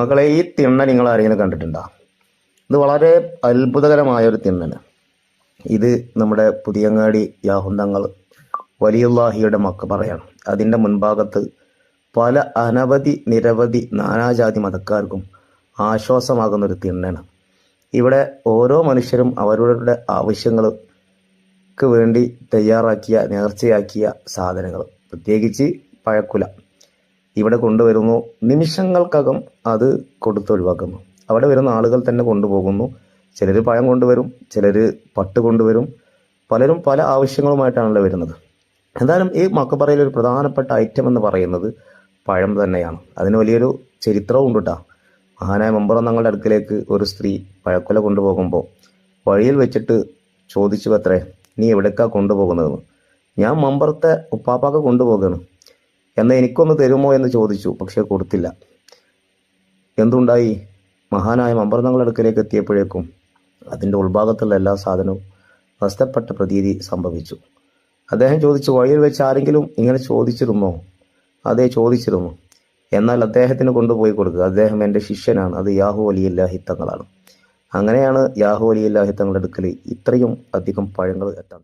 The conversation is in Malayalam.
മക്കളെ, ഈ തിണ്ണ നിങ്ങൾ ആരെങ്കിലും കണ്ടിട്ടുണ്ടോ? ഇത് വളരെ അത്ഭുതകരമായ ഒരു തിണ്ണന്. ഇത് നമ്മുടെ പുതിയങ്ങാടി യാഹുന്തങ്ങൾ വലിയുല്ലാഹിയുടെ മക്ബറയാണ്. അതിൻ്റെ മുൻഭാഗത്ത് പല നിരവധി നാനാജാതി മതക്കാർക്കും ആശ്വാസമാകുന്ന ഒരു തിണ്ണന്. ഇവിടെ ഓരോ മനുഷ്യരും അവരുടെ ആവശ്യങ്ങൾക്ക് വേണ്ടി തയ്യാറാക്കിയ നേർച്ചയാക്കിയ സാധനങ്ങൾ, പ്രത്യേകിച്ച് പഴക്കുല, ഇവിടെ കൊണ്ടുവരുന്നു. നിമിഷങ്ങൾക്കകം അത് കൊടുത്തൊഴിവാക്കുന്നു. അവിടെ വരുന്ന ആളുകൾ തന്നെ കൊണ്ടുപോകുന്നു. ചിലർ പഴം കൊണ്ടുവരും, ചിലർ പട്ട് കൊണ്ടുവരും. പലരും പല ആവശ്യങ്ങളുമായിട്ടാണല്ലോ വരുന്നത്. എന്തായാലും ഈ മക്കബറയിൽ ഒരു പ്രധാനപ്പെട്ട ഐറ്റം എന്ന് പറയുന്നത് പഴം തന്നെയാണ്. അതിന് വലിയൊരു ചരിത്രവും ഉണ്ട് കേട്ടോ. മഹാനായ മമ്പുറം തങ്ങളുടെ അടുക്കിലേക്ക് ഒരു സ്ത്രീ പഴക്കുല കൊണ്ടുപോകുമ്പോൾ വഴിയിൽ വെച്ചിട്ട് ചോദിച്ചു അത്രേ, നീ എവിടേക്കാ കൊണ്ടുപോകുന്നതെന്ന്. ഞാൻ മമ്പുറത്തെ ഉപ്പാപ്പാക്ക് കൊണ്ടുപോകുകയാണ്, എന്നാൽ എനിക്കൊന്ന് തരുമോ എന്ന് ചോദിച്ചു. പക്ഷെ കൊടുത്തില്ല. എന്തുണ്ടായി? മഹാനായ മമ്പുറം തങ്ങളുടെ അടുക്കിലേക്ക് എത്തിയപ്പോഴേക്കും അതിൻ്റെ ഉൾഭാഗത്തുള്ള എല്ലാ സാധനവും നഷ്ടപ്പെട്ട പ്രതീതി സംഭവിച്ചു. അദ്ദേഹം ചോദിച്ചു, വഴിയിൽ വെച്ച് ആരെങ്കിലും ഇങ്ങനെ ചോദിച്ചിരുന്നോ? അതെ, ചോദിച്ചിരുന്നു. എന്നാൽ അദ്ദേഹത്തിന് കൊണ്ടുപോയി കൊടുക്കുക, അദ്ദേഹം എൻ്റെ ശിഷ്യനാണ്, അത് യാഹു വലിയുല്ലാഹി തങ്ങളാണ്. അങ്ങനെയാണ് യാഹു വലിയുല്ലാഹി തങ്ങളുടെ അടുക്കൽ ഇത്രയും അധികം പഴങ്ങൾ എത്താൻ